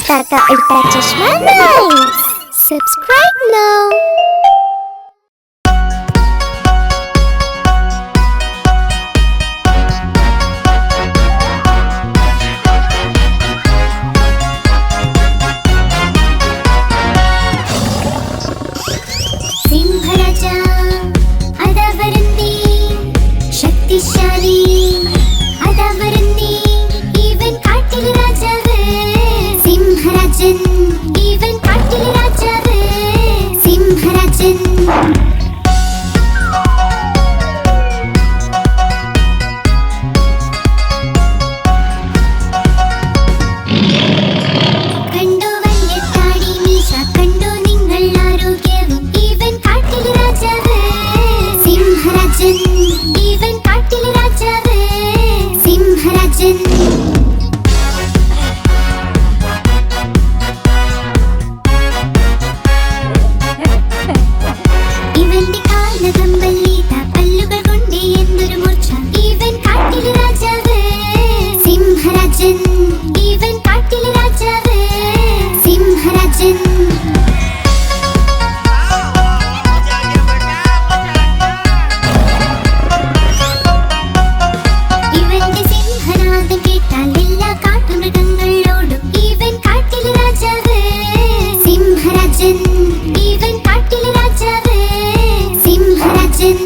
Ultra Chashma Nice. Subscribe now. Simharaja adavarandi shaktishaali adavarandi even kaattil rajave Simharajan even kaattil rajave Simharajan even kaattil rajave Simharajan ഇവന്റെ കാലകമ്പല്ലിത പല്ലുകൾ കൊണ്ട് എന്തൊരു മൂർച്ച ഇവൻ കാട്ടിൽ രാജാവ് സിംഹരാജൻ ഇവൻ കാട്ടിൽ രാജാവ് സിംഹരാജൻ ഇവന്റെ സിംഹനാദം കേട്ടാൽ എല്ലാ കാട്ടുമൃഗങ്ങളോടും ഇവൻ കാട്ടിൽ രാജാവ് സിംഹരാജൻ ഇവൻ കാട്ടിൽ രാജാവ് സിംഹരാജൻ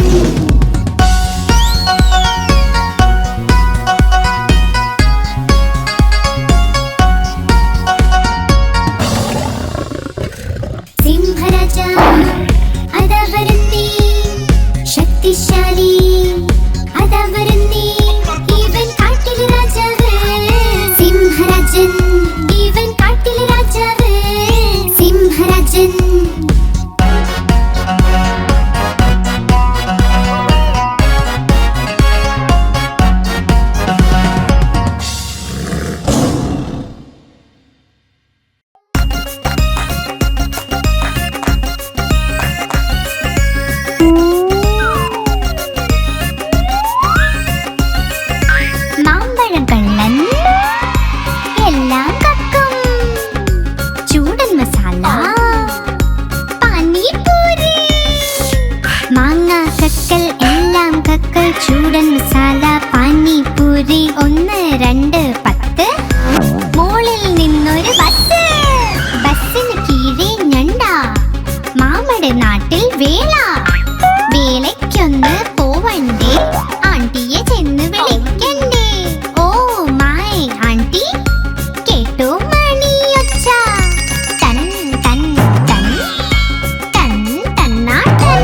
സിംഹരാജ അതാവരന്തി ശക്തിശാലി അതാവരന്തി ഇവൻ കാട്ടിൽ രാജാവ് സിംഹരാജൻ ഇവൻ കാട്ടിൽ രാജാവ് സിംഹരാജൻ മാമ്പഴം കള്ളൻ എല്ലാം കക്കും ചൂടൻ മസാല പാനിപൂരി മാങ്ങ കക്കൽ എല്ലാം കക്കൽ ചൂടൻ മസാല പാനിപൂരി 1 2 10 മോളിൽ നിന്നൊരു ബസ് ബസ്സിന് കീഴെ ഞണ്ട മാമയുടെ നാട്ടിൽ വേല വേലയ്ക്കൊന്ന് പോവണ്ടേ ആണ്ടിയെ ചെന്ന് വിളിക്കണ്ടേ ഓ മൈ ആണ്ടി കേട്ടോ മണിയൊച്ച തൻ തൻ തൻ തൻ തന്നാട്ടൻ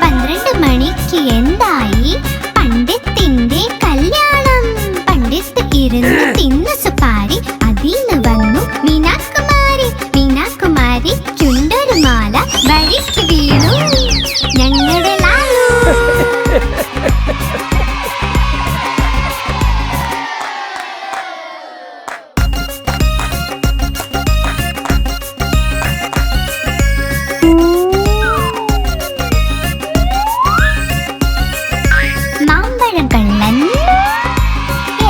12 മണിക്ക് എന്തായി പണ്ഡിത്തിന്റെ കല്യാണം പണ്ഡിത്ത് ഇരുന്ന് തിന്നു സുപാരി അതിന്ന് വന്നു മീനാകുമാരി മീനാകുമാരി ചുണ്ടൊരു മാല വഴിക്ക് വീണു ഞങ്ങളുടെ ലാലു മാമ്പഴം കള്ളൻ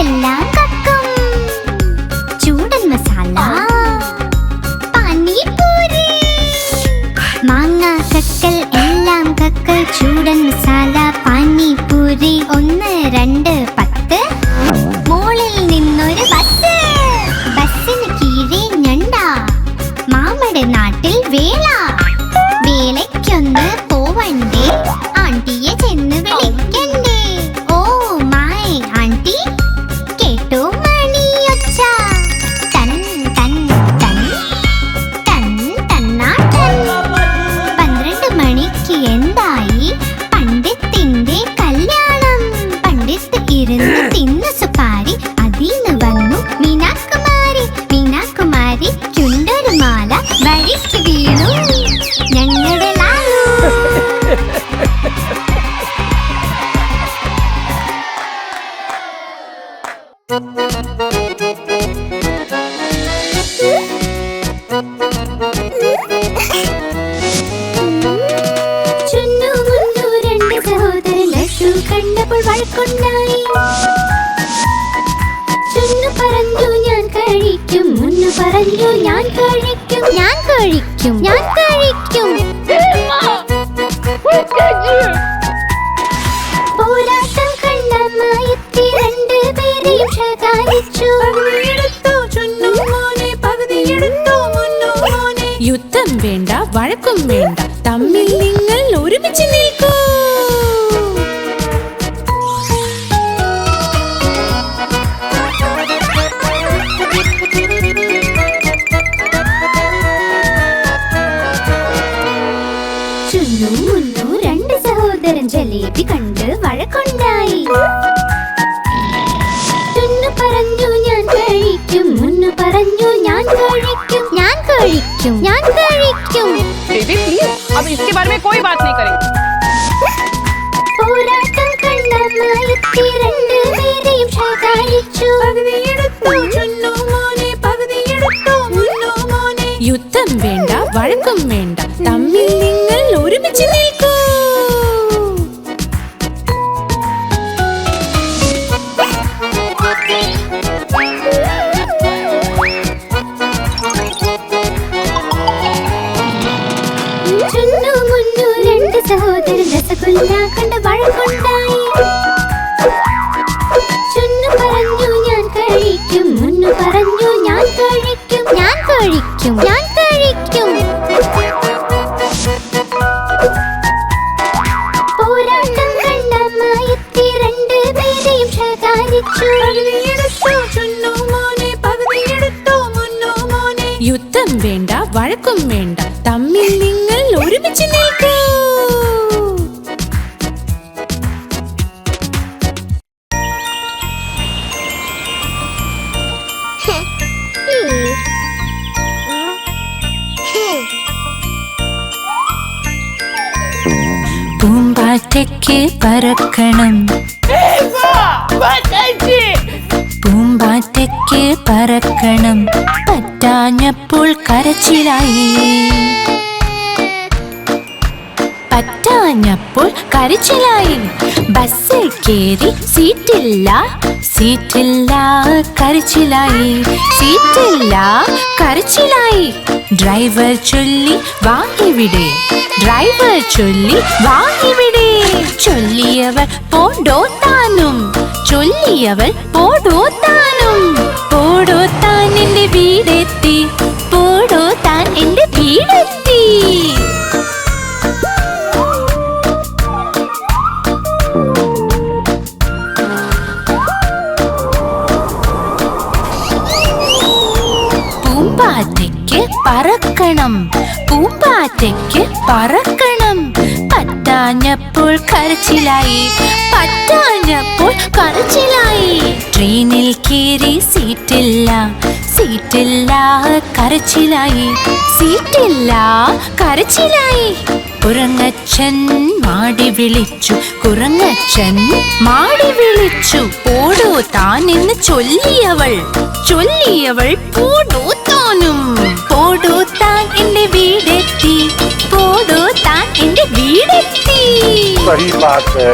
എല്ലാം കക്കും ചൂടൻ മസാല പാനിപൂരി മാങ്ങ കക്കൽ എല്ലാം കക്കൽ ചൂടൻ മസാല പാനിപൂരി 1 2 10 മോളിൽ നിന്നൊരു ബസ് ബസ്സിന് കീഴെ ഞണ്ട മാമയുടെ നാട്ടിൽ വേല വേലയ്ക്കൊന്ന് പോവണ്ടേ ആണ്ടിയെ ചെന്ന് വിളിക്കണ്ടേ ഓ മൈ ആണ്ടി കേട്ടോ മണിയൊച്ച തൻ തൻ തൻ തൻ തന്നാട്ടൻ 12 മണിക്ക് എന്തായി പണ്ഡിത്തിന്റെ കല്യാണം പണ്ഡിത്ത് ഇരുന്ന് തിന്നു സുപാരി അതിന്ന് വന്നു മീനാകുമാരി മീനാകുമാരി ചുണ്ടൊരു മാല വഴിക്ക് വീണു ഞങ്ങളുടെ ലാലു ചുന്നു മുന്നു 2 സഹോദരൻ ലഡ്ഡു കണ്ടപ്പോൾ വഴക്കുണ്ടായി ചുന്നു പറഞ്ഞു ഞാൻ കഴിക്കും മുന്നു പറഞ്ഞു ഞാൻ കഴിക്കും, ഞാൻ കഴിക്കും, ഞാൻ കഴിക്കും. പോരാട്ടം കണ്ടമ്മ എത്തി രണ്ടുപേരെയും ശകാരിച്ചു. യുദ്ധം വേണ്ട, വഴക്കും വേണ്ട, തമ്മിൽ നിങ്ങൾ ഒരുമിച്ച് നിൽക്കൂ. ചുന്നു മുന്നു രണ്ട് സഹോദരൻ ജലേബി കണ്ട് വഴക്കുണ്ടായി. ചുന്നു പറഞ്ഞു ഞാൻ കഴിക്കും, മുന്നു പറഞ്ഞു ഞാൻ കഴിക്കും, ഞാൻ കഴിക്കും, ഞാൻ കഴിക്കും. बेबी प्लीज अब इसके बारे में कोई बात नहीं करेंगे. പോരാട്ടം കണ്ടമ്മ എത്തി രണ്ടുപേരെയും ശകാരിച്ചു. യുദ്ധം വേണ്ട, വഴക്കും വേണ്ട, തമ്മിൽ നിങ്ങൾ ഒരുമിച്ച് നിൽക്കൂ. ചുന്നു മുന്നു രണ്ട് സഹോദരൻ രസഗുല്ല കണ്ട് വഴക്കുണ്ടായി. ചുന്നു പറഞ്ഞു ഞാൻ കഴിക്കും, മുന്നു പറഞ്ഞു ഞാൻ കഴിക്കും, ഞാൻ കഴിക്കും, ഞാൻ കഴിക്കും. പോരാട്ടം കണ്ടമ്മ എത്തി രണ്ടുപേരെയും ശകാരിച്ചു. യുദ്ധം വേണ്ട, വഴക്കും വേണ്ട, തമ്മിൽ നിങ്ങൾ ഒരുമിച്ച് നിൽക്കൂ. പൂമ്പാറ്റയ്ക്ക് പറക്കണം, പൂമ്പാറ്റയ്ക്ക് പറക്കണം, പറ്റാഞ്ഞപ്പോൾ കരച്ചിലായി, പറ്റാഞ്ഞപ്പോൾ കരച്ചിലായി. ബസ്സിൽ കേറി സീറ്റില്ല, സീറ്റില്ല കരച്ചിലായി, സീറ്റില്ല കരച്ചിലായി. ഡ്രൈവർ ചൊല്ലി വാ ഇവിടെ, ഡ്രൈവർ ചൊല്ലി വാ ഇവിടെ. ചൊല്ലിയവൾ പോടോ താനും, ചൊല്ലിയവൾ പോടോ താനും. പോടോ താൻ എന്റെ വീടെത്തി, പോടോ താൻ എന്റെ വീടെത്തി. പൂമ്പാറ്റയ്ക്ക് പറക്കണം, പൂമ്പാറ്റയ്ക്ക് പറക്കണം, പറ്റാഞ്ഞപ്പോൾ കരച്ചിലായി, പറ്റാഞ്ഞപ്പോൾ കരച്ചിലായി. ട്രെയിനിൽ കയറി സീറ്റില്ല, സീറ്റില്ല കരച്ചിലായി, സീറ്റില്ല കരച്ചിലായി. കുരങ്ങച്ചൻ മാടി വിളിച്ചു, കുരങ്ങച്ചൻ മാടി വിളിച്ചു. പോടോ താൻ എന്ന് ചൊല്ലിയവൾ, ചൊല്ലിയവൾ പോടോ താനും. പോടോ താൻ എന്റെ വീടെത്തി, പോടോ താൻ എന്റെ വീടെത്തി. सही बात है.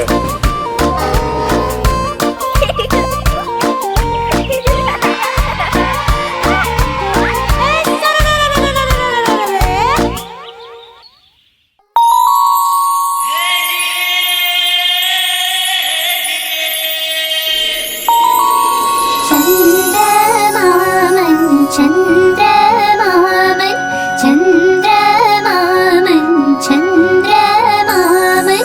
ചന്ദ്രമാമൻ ചന്ദ്രമാമൻ ചന്ദ്രമാമൻ ചന്ദ്രമാമൻ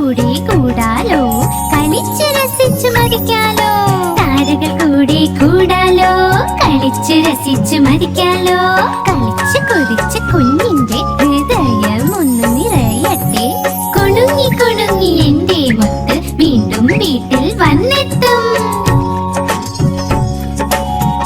കൂടെ കൂടാലോ കളിച്ച് രസിച്ചു മതിക്കാലോ താരകൾ കൂടെ കൂടാലോ കളിച്ച് രസിച്ചു മതിക്കാലോ കളിച്ച് കൊതിച്ച് കുഞ്ഞിന്റെ ഹൃദയം ഒന്ന് നിറയട്ടെ കുണുങ്ങി കുണുങ്ങി എന്റെ മുത്ത് വീണ്ടും വീട്ടിൽ വന്നെത്തും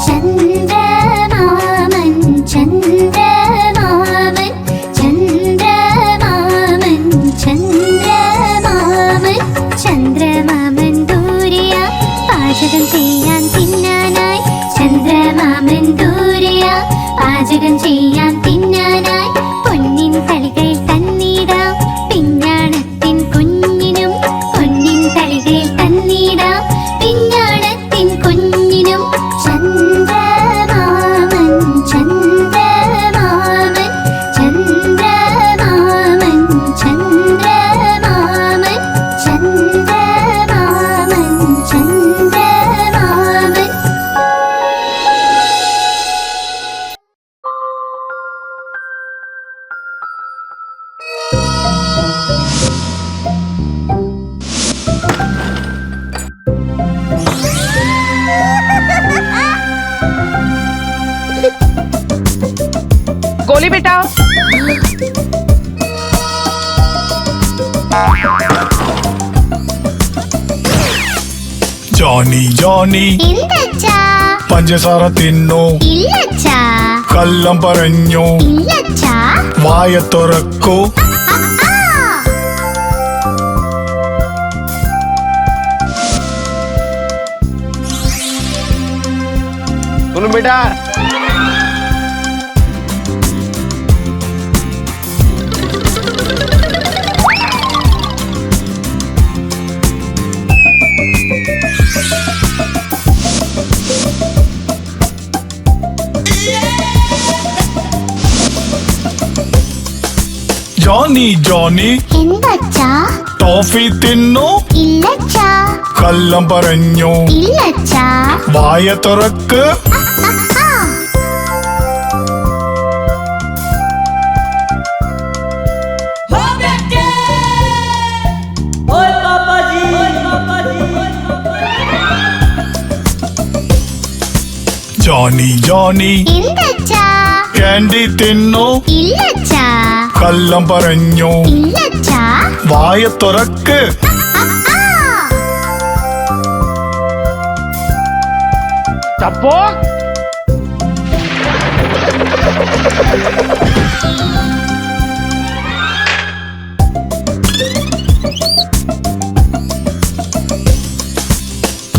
ചന്ദ്രമാമൻ ചന്ദ്രമാമൻ ചന്ദ്രമാമൻ ചന്ദ്രമാമൻ ചന്ദ്രമാമൻ ദൂരെയാ പാചകം ചെയ്യാൻ തിന്നാനായി ചന്ദ്രമാമൻ ദൂരെയാ പാചകം ചെയ്യാൻ തിന്നാനായി പൊന്നിൻ കളികൾ തന്നിടാം പിഞ്ഞാണത്തിൻ കുഞ്ഞിനും പൊന്നിൻ കളികൾ തന്നിടാം പിഞ്ഞാണത്തിൻ കുഞ്ഞിനും ചന്ദ്രമാമൻ ചന്ദ്രമാമൻ ചന്ദ്രമാമൻ ചന്ദ്രമാമൻ ചന്ദ്രമാമൻ ചന്ദ്രമാമൻ गोली बेटा ജോണി ജോണി ഇല്ലച്ചാ പഞ്ചസാര തിന്നു ഇല്ലച്ചാ കള്ളം പറഞ്ഞു ഇല്ലച്ചാ വായ തുറക്കൂ सुन बेटा ജോണി ജോണി എന്തച്ചാ ടോഫി തിന്നു ഇല്ലച്ചാ കള്ളം പറഞ്ഞു ഇല്ലച്ചാ വായ തുറക്ക് ജോണി ജോണി എന്തച്ചാ ക്യാൻഡി തിന്നു ഇല്ലച്ചാ കള്ളം പറഞ്ഞു ഇല്ലച്ചാ വായ തുറക്ക് चप्पो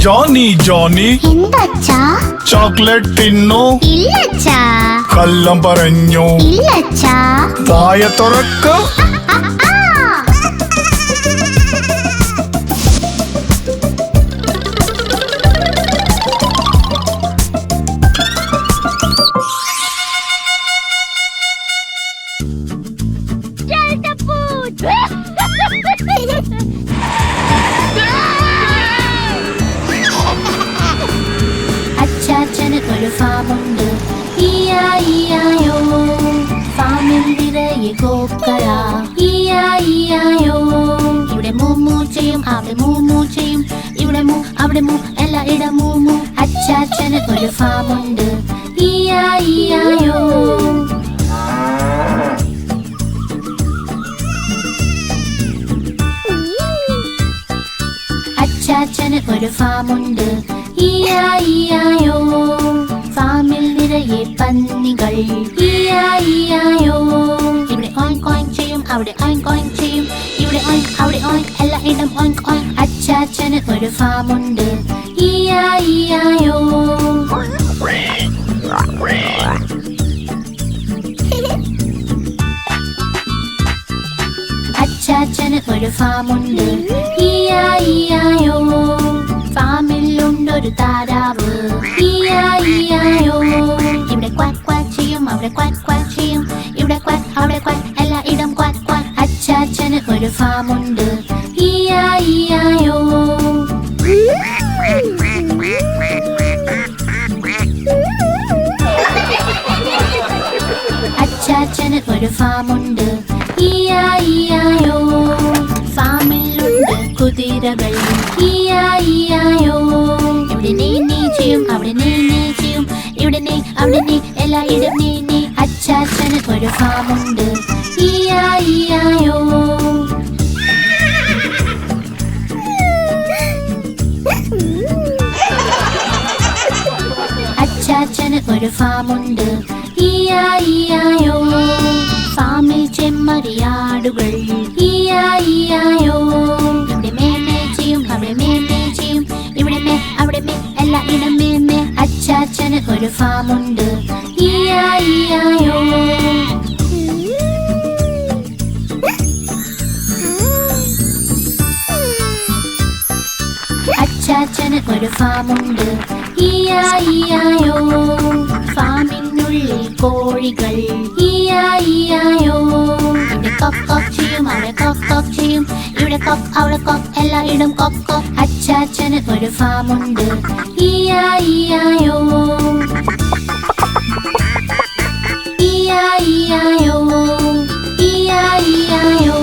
ജോണി ജോണി എന്തച്ചാ ചോക്ലേറ്റ് തിന്നു ഇല്ലച്ചാ കള്ളം പറഞ്ഞു ഇല്ലച്ചാ വായ തുറക്ക് അച്ചാച്ചന് ഒരു ഫാമുണ്ട് ഈയായിയായോ ഫാമിൽ നിറയെ കോക്കറ ഈയായിയായോ ഇവിടെ മൂമൂ ചെയ്യും അവിടെ മൂമൂ ചെയ്യും ഇവിടെ മൂ അവിടെ മൂ എല്ലായിടം മൂമൂ അച്ചാച്ചന് ഒരു ഫാമുണ്ട് ഈയായിയായോ അച്ചാച്ചന് ഒരു ഫാമുണ്ട് ഈയായിയായോ ഫാമിൽ നിറയെ പന്നികൾ ഈയായിയായോ ഇവിടെ ഓink ഓink ചെയ്യും അവിടെ ഓink ഓink ചെയ്യും ഇവിടെ ഓink അവിടെ ഓink എല്ലായിടം ഓink ഓink അച്ചാച്ചന് ഒരു ഫാമുണ്ട് ഈയായിയായോ അച്ചാച്ചന് ഒരു ഫാമുണ്ട് ഈയായിയായോ ഫാമിലുണ്ടൊരു താരാവ് ഈയായിയായോ ഇവിടെ ക്വാക്ക് ക്വാക്ക് ചെയ്യും അവിടെ ക്വാക്ക് ക്വാക്ക് ചെയ്യും ഇവിടെ ക്വാക്ക് അവിടെ ക്വാക്ക് എല്ലായിടം ക്വാക്ക് ക്വാക്ക് അച്ചാച്ചന് ഒരു ഫാമുണ്ട് ഈയായിയായോ അച്ചാച്ചന് ഒരു ഫാമുണ്ട് ഈയായിയായോ ഫാമിൽ കുതിരകൾ ഈയായിയായോ. ഇവിടെ നീ ചെയ്യും, അവിടെ നീ ചെയ്യും, ഇവിടെ നീ അവിടെ നീ എല്ലായിടം നീ. അച്ചാച്ചന് ഒരു ഫാമുണ്ട് ഈയായിയായോ. അച്ചാച്ചന് ഒരു ഫാമുണ്ട് ഈയായിയായോ. ഫാമിൽ ചെമ്മരിയാടുകൾ ഈയായിയായോ. ഇവിടെ മേമേ ചെയ്യും, അവിടെ മേമേ ചെയ്യും, ഇവിടെ മേ അവിടെ മേ എല്ലായിടം മേമേ. അച്ചാച്ചന് ഒരു ഫാമുണ്ട് ഈയായിയായോ. അച്ചാച്ചന് ഒരു ഫാമുണ്ട് ഈയായിയായോ. ഫാമിനുള്ളിൽ കോഴികൾ ഈയായിയായോ. ഇവിടെ കൊക്ക് കൊക്ക് ചെയ്യും, അവിടെ കൊക്ക് കൊക്ക് ചെയ്യും, ഇവിടെ കൊക്ക് അവിടെ കൊക്ക് എല്ലായിടും കൊക്ക് കൊക്ക്. അച്ചാച്ചന് ഒരു ഫാമുണ്ട് ഈയായിയായോ. ഈയായിയായോ ഈയായിയായോ.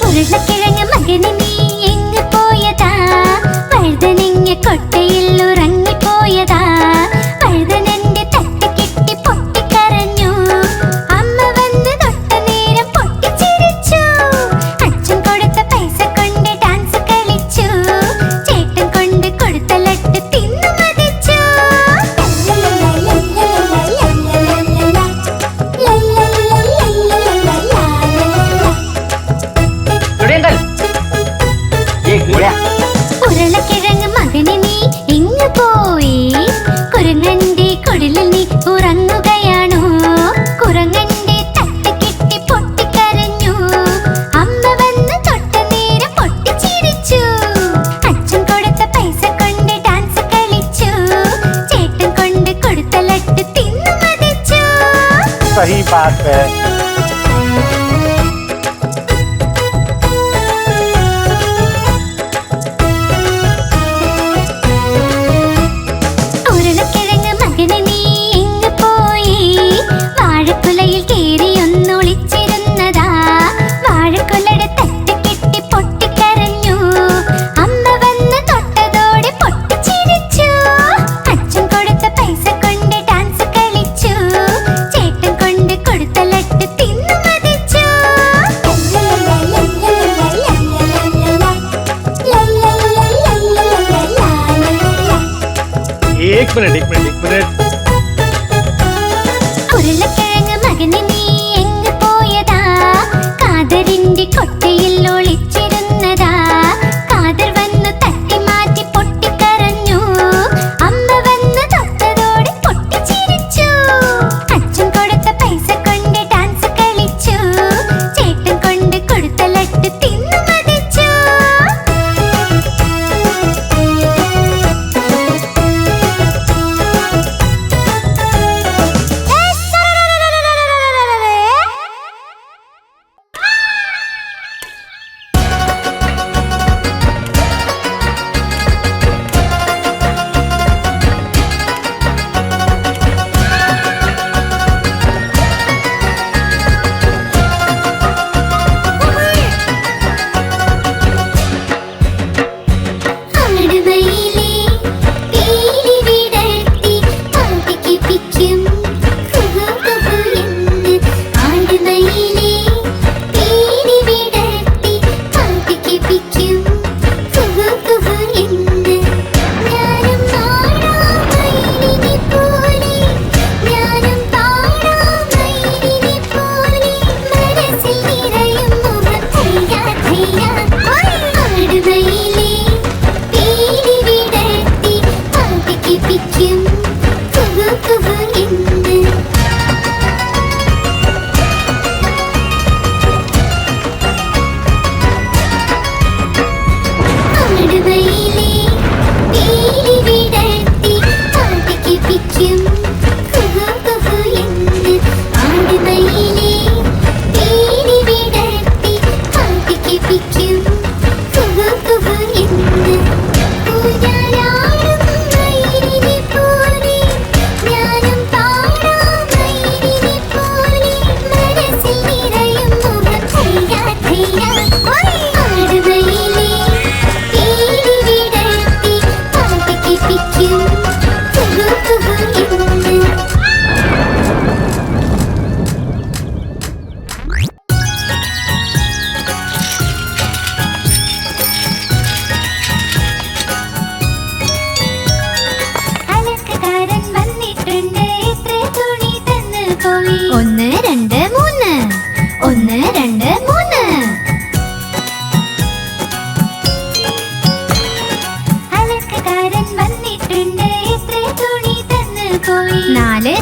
ഉരുളക്കിഴങ്ങ് മകന് നീ എങ്ങ് പോയതാ? വഴുതനങ്ങ കൊട്ടയിൽ ഉറങ്ങിപ്പോയതാ. വഴുതനന്റെ തട്ട് കിട്ടി പൊട്ടിക്കരഞ്ഞു. അമ്മ വന്ന് തൊട്ട നേരം പൊട്ടിച്ചിരിച്ചു. അച്ഛൻ കൊടുത്ത പൈസ കൊണ്ട് ഡാൻസ് കളിച്ചു. ചേട്ടൻ കൊണ്ട് കൊടുത്ത ലട്ട് തിന്നു മതിച്ചു. ഉരുളക്കിഴങ്ങ് മകന് നീ എങ്ങ് പോയി? കുരങ്ങന്റെ കുടിലിൽ നീ ഉറങ്ങുകയാണോ? കുരങ്ങന്റെ തട്ട് കിട്ടി പൊട്ടിക്കരഞ്ഞു. അമ്മ വന്ന് തൊട്ട നേരം പൊട്ടിച്ചിരിച്ചു. അച്ഛൻ കൊടുത്ത പൈസ കൊണ്ട് ഡാൻസ് കളിച്ചു. ചേട്ടൻ കൊണ്ട് കൊടുത്ത ലട്ട് തിന്നു മതിച്ചു. सही बात है. ഉരുളക്കിഴങ്ങ് മകന് നീ എങ്ങ് പോയി? വാഴക്കുലയിൽ കേറിയൊന്നൊളിച്ചിരുന്നതാ. വാഴക്കുലയുടെ തട്ട് കിട്ടി പൊട്ടിക്കരഞ്ഞു. അമ്മ വന്ന് തൊട്ടതോടെ പൊട്ടിച്ചിരിച്ചു. അച്ഛൻ കൊടുത്ത പൈസ കൊണ്ട് ഡാൻസ് കളിച്ചു. ചേട്ടൻ കൊണ്ട് കൊടുത്ത ലട്ട് തിന്നു മതിച്ചു. एक मिनट. ഉരുളക്കിഴങ്ങ് മകന് നീ എങ്ങ് പോയതാ? കാതറിന്റെ കൊട്ടയിൽ ഒളിച്ചിരുന്നതാ. കാതർ വന്നു തട്ടി മാറ്റി പൊട്ടിക്കരഞ്ഞു. അമ്മ വന്ന് തൊട്ടതോടെ പൊട്ടിച്ചിരിച്ചു. അച്ഛൻ കൊടുത്ത പൈസ കൊണ്ട് ഡാൻസ് കളിച്ചു. ചേട്ടൻ കൊണ്ട് കൊടുത്ത ലട്ട് തിന്നു മതിച്ചു.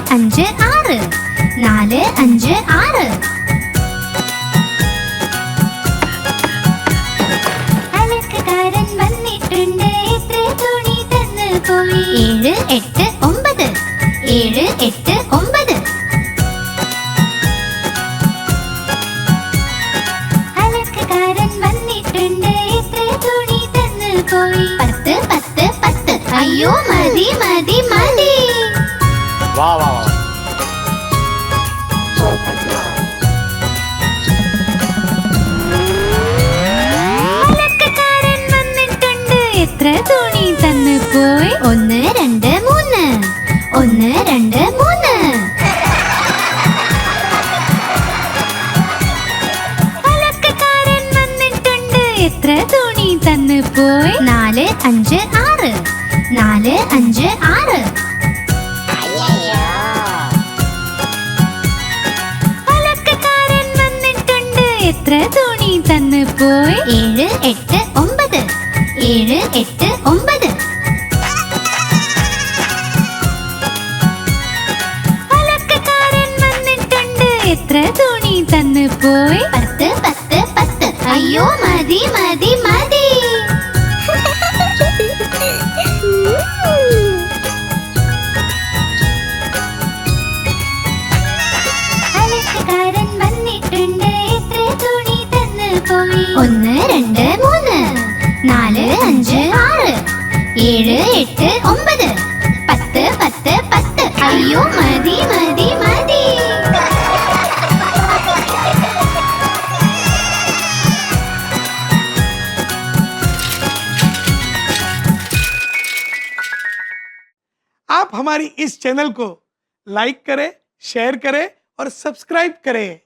5 6 4 5 6 അലക്കുകാരൻ വന്നിട്ടുണ്ട് എത്ര തുണി തന്നു പോയി 7 8 9 7 8 9 അലക്കുകാരൻ വന്നിട്ടുണ്ട് എത്ര തുണി തന്നു പോയി 10 10 10 അയ്യോ മതി മതി മതി वाह वाह वाह അലക്കുകാരൻ വന്നിട്ടുണ്ട് എത്ര തുണി തന്നു പോയി 1 2 3 1 2 3 അലക്കുകാരൻ വന്നിട്ടുണ്ട് എത്ര തുണി തന്നു പോയി 4 5 6 4 5 6 അലക്കുകാരൻ വന്നിട്ടുണ്ട് എത്ര തുണി തന്നു പോയി 7 8 9 7 8 9 അലക്കുകാരൻ വന്നിട്ടുണ്ട് എത്ര തുണി തന്നു പോയി 10 10 10 അയ്യോ മതി മതി മതി അലക്കുകാരൻ വന്നിട്ടുണ്ട് എത്ര തുണി തന്നു പോയി 1 2 3 4 5 6 7 8 9 10 10 10 അയ്യോ മതി മതി മതി आप हमारी इस चैनल को लाइक करें, शेयर करें और सब्सक्राइब करें।